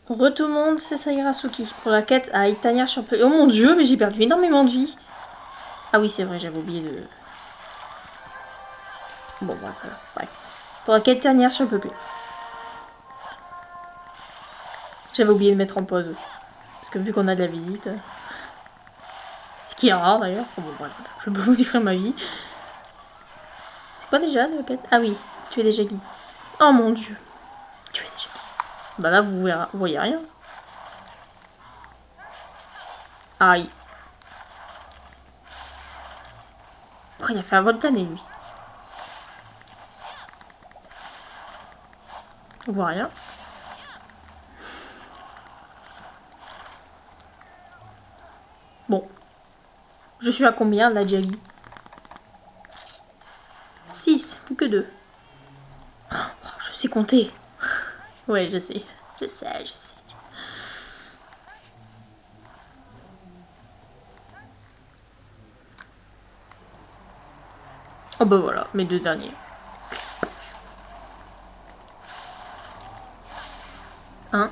Tout le monde, c'est Sairasuki. Pour la quête à Itania Champion. Oh mon dieu, mais j'ai perdu énormément de vie. Ah oui, c'est vrai, j'avais oublié de... Bon, bref, voilà. Bref. Pour la quête Itania Champion. J'avais oublié de mettre en pause. Parce que vu qu'on a de la visite... Ce qui est rare d'ailleurs. Bon, bref, je peux vous dire ma vie. C'est quoi déjà la quête? Ah oui, tu es déjà qui? Oh mon dieu. Tu es déjà qui? Bah là, vous voyez rien. Aïe. Oh, il a fait un vol plané, lui. On voit rien. Bon. Je suis à combien, la Jaggy? 6, plus que 2. Oh, je sais compter. Ouais, je sais. Je sais, je sais. Oh bah voilà, mes deux derniers. Un.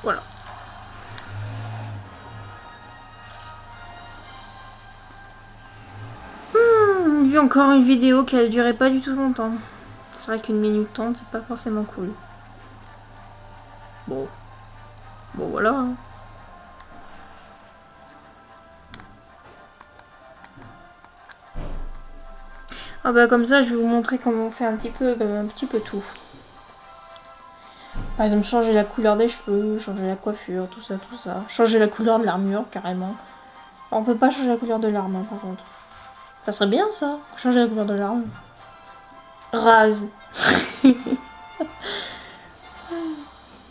Voilà. J'ai vu encore une vidéo qui a duré pas du tout longtemps. C'est vrai qu'une minute 30, c'est pas forcément cool. Bon. Bon voilà. Hein. Ah bah comme ça, je vais vous montrer comment on fait un petit peu tout. Par exemple, changer la couleur des cheveux, changer la coiffure, tout ça, tout ça. Changer la couleur de l'armure, carrément. On peut pas changer la couleur de l'arme, hein, par contre. Ça serait bien, ça. Changer la couleur de l'arme. Rase.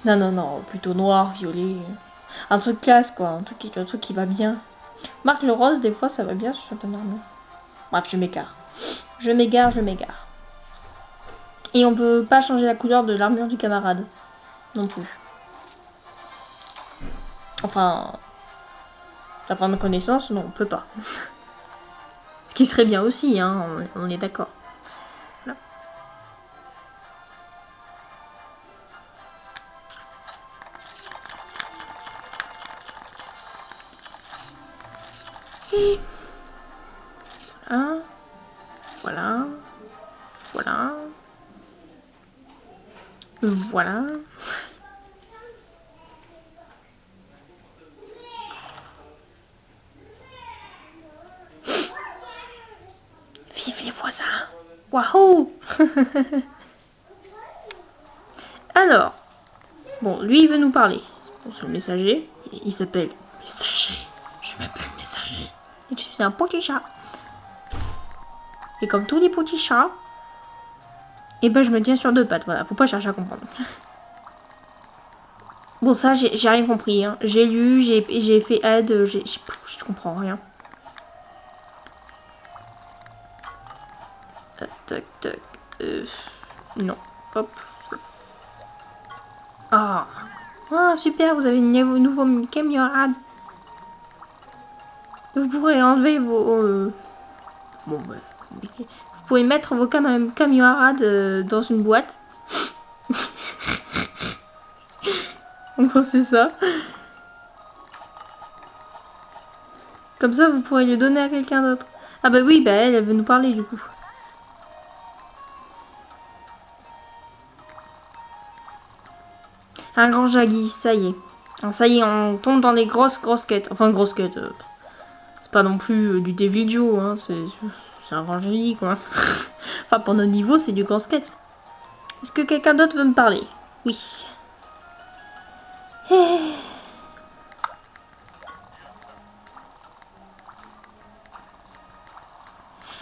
Non, non, non. Plutôt noir, violet. Un truc classe, quoi. Un truc qui va bien. Marque le rose, des fois, ça va bien sur certaines armures. Bref, je m'égare. Je m'égare, je m'égare. Et on peut pas changer la couleur de l'armure du camarade. Non plus. Enfin, d'après ma connaissance, non, on peut pas. Ce qui serait bien aussi, hein, on est d'accord. Voilà. Et voilà. Voilà. Voilà. Voilà. Vive les voisins. Waouh. Alors, bon, lui, il veut nous parler. Bon, c'est le messager. Il s'appelle Messager. Je m'appelle Messager. Et je suis un petit chat. Et comme tous les petits chats, et ben je me tiens sur deux pattes. Voilà, faut pas chercher à comprendre. Bon, ça, j'ai rien compris. Hein. J'ai lu, j'ai fait aide, je comprends rien. Tac, tac. Non. Hop. Ah. Ah, super, vous avez une nouveau camarade. Vous pourrez enlever vos... Bon, bah, compliqué. Vous pouvez mettre vos camarades dans une boîte. En gros, c'est ça. Comme ça, vous pourrez le donner à quelqu'un d'autre. Ah bah oui, bah elle veut nous parler du coup. Un grand Jaggy, ça y est. Alors, ça y est, on tombe dans les grosses quêtes. Enfin, grosses quêtes. C'est pas non plus du Devil Joe, hein. C'est un grand Jaggy, quoi. Enfin, pour notre niveau, c'est du grosse quête. Est-ce que quelqu'un d'autre veut me parler? Oui.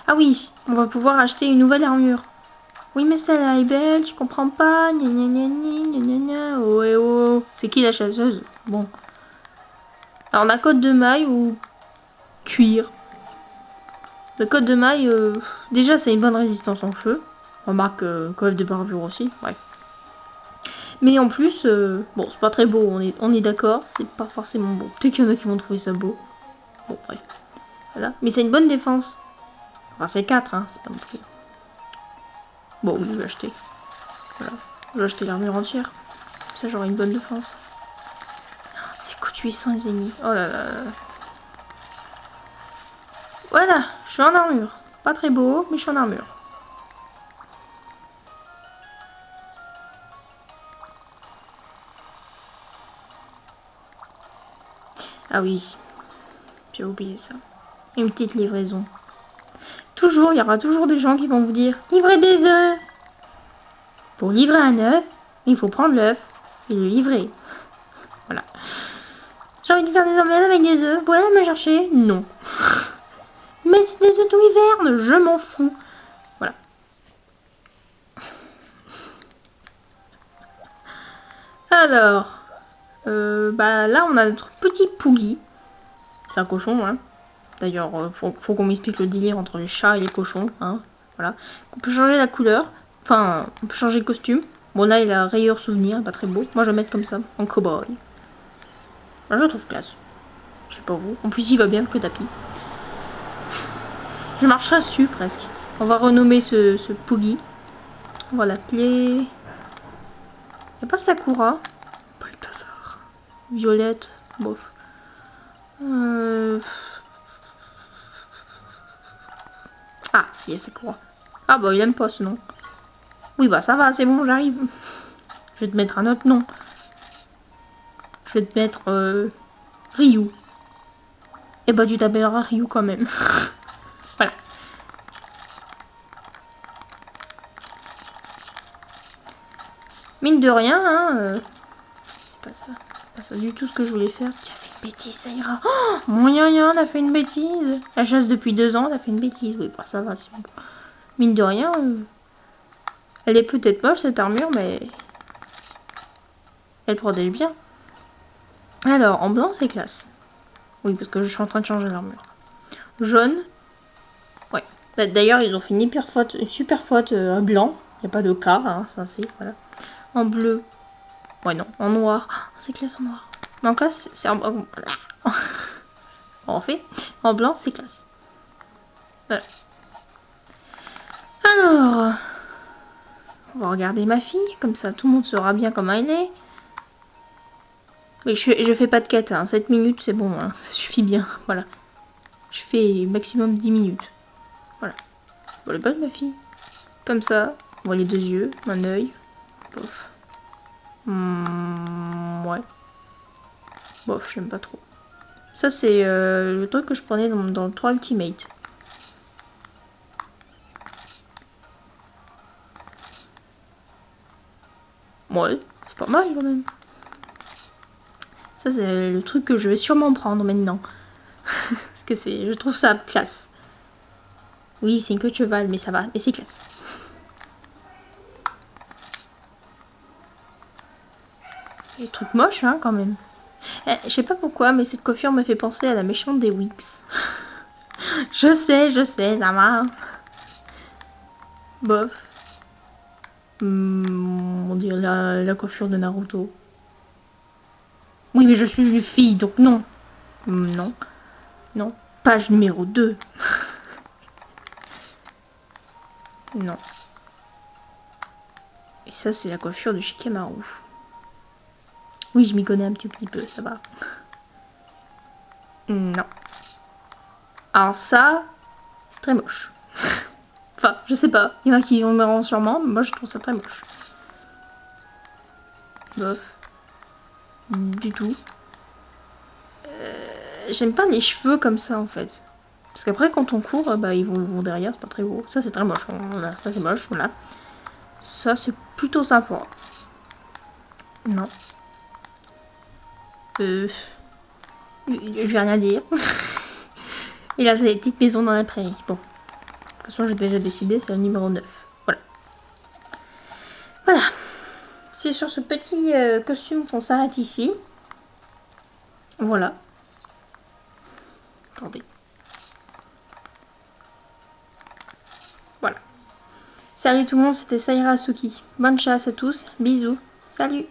Ah oui, on va pouvoir acheter une nouvelle armure. Oui, mais celle-là est belle, je comprends pas. Gna gna gna gna gna gna. Oh, eh, oh. C'est qui la chasseuse? Bon. Alors, on a code de maille ou cuir. Le code de maille, déjà, c'est une bonne résistance en feu. Remarque, coiffe de barbure aussi. Bref. Mais en plus, bon, c'est pas très beau, on est d'accord. C'est pas forcément beau. Peut-être qu'il y en a qui vont trouver ça beau. Bon, bref. Voilà. Mais c'est une bonne défense. Enfin, c'est 4, hein. C'est pas non plus. Bon, oui, je vais acheter. Voilà. Je vais acheter l'armure entière. Ça, j'aurai une bonne défense. C'est coûte 800 les ennemis. Oh là là là. Voilà, je suis en armure. Pas très beau, mais je suis en armure. Ah oui, j'ai oublié ça. Une petite livraison. Toujours, il y aura toujours des gens qui vont vous dire « Livrez des œufs !» Pour livrer un œuf, il faut prendre l'œuf et le livrer. Voilà. J'ai envie de faire des omelettes avec des œufs. Vous pouvez me chercher? Non. Mais c'est des œufs d'hiverne, je m'en fous. Voilà. Alors, bah là on a notre petit Poogie. C'est un cochon, hein. D'ailleurs, faut qu'on m'explique le délire entre les chats et les cochons, hein. Voilà. On peut changer la couleur. Enfin, on peut changer le costume. Bon là il a rayure souvenir, pas très beau. Moi je vais mettre comme ça, en cowboy. Moi je le trouve classe. Je sais pas vous. En plus il va bien avec le tapis. Je marcherai dessus presque. On va renommer ce Poogie. On va l'appeler... Il n'y a pas Sakura. Balthazar. Violette. Bof. Ah, si, Sakura. Ah bah il aime pas ce nom. Oui bah ça va, c'est bon, j'arrive. Je vais te mettre un autre nom. Je vais te mettre Ryu. Et bah tu t'appelleras Ryu quand même. Voilà. Mine de rien, hein, c'est pas ça. C'est pas ça du tout ce que je voulais faire. Tu as fait une bêtise, ça ira. Oh, mon on a fait une bêtise. La chasse depuis 2 ans, on a fait une bêtise. Oui, bah ça va, c'est bon. Mine de rien, elle est peut-être moche cette armure, mais elle protège bien. Alors, en blanc, c'est classe. Oui, parce que je suis en train de changer l'armure. Jaune. Ouais. D'ailleurs, ils ont fait une super faute à blanc. Il n'y a pas de cas, hein, ça c'est, voilà. En bleu. Ouais, non. En noir. Oh, c'est classe en noir. Mais en classe, c'est en... en fait, en blanc, c'est classe. Voilà. Alors, on va regarder ma fille. Comme ça, tout le monde saura bien comment elle est. Oui, je fais pas de quête, hein. 7 minutes, c'est bon, hein. Ça suffit bien. Voilà. Je fais maximum 10 minutes. Voilà. Voilà, bonne ma fille. Comme ça, on voit les 2 yeux, un œil. Bof. Ouais. Bof, j'aime pas trop. Ça, c'est le truc que je prenais dans le 3 Ultimate. Ouais, c'est pas mal quand même. Ça, c'est le truc que je vais sûrement prendre maintenant. Parce que je trouve ça classe. Oui, c'est une queue de cheval, mais ça va. Mais c'est classe. Des trucs moches, hein, quand même. Je sais pas pourquoi, mais cette coiffure me fait penser à la méchante des Wix. je sais, ça va. Bof. On dirait la coiffure de Naruto. Oui, mais je suis une fille, donc non. Non. Non. Page numéro 2. Non. Et ça, c'est la coiffure de Shikamaru. Oui, je m'y connais un petit peu, ça va. Non. Alors ça, c'est très moche. Enfin, je sais pas. Il y en a qui en auront sûrement, mais moi je trouve ça très moche. Bof. Du tout. J'aime pas les cheveux comme ça en fait. Parce qu'après quand on court, bah ils vont derrière, c'est pas très beau. Ça c'est très moche. Voilà, ça c'est moche, voilà. Ça c'est plutôt sympa. Non. Je vais rien dire. Et là c'est des petites maisons dans la prairie. Bon. De toute façon j'ai déjà décidé, c'est le numéro 9. Voilà. Voilà. C'est sur ce petit costume qu'on s'arrête ici. Voilà. Attendez. Voilà. Salut tout le monde, c'était Saira Suki. Bonne chasse à tous. Bisous. Salut.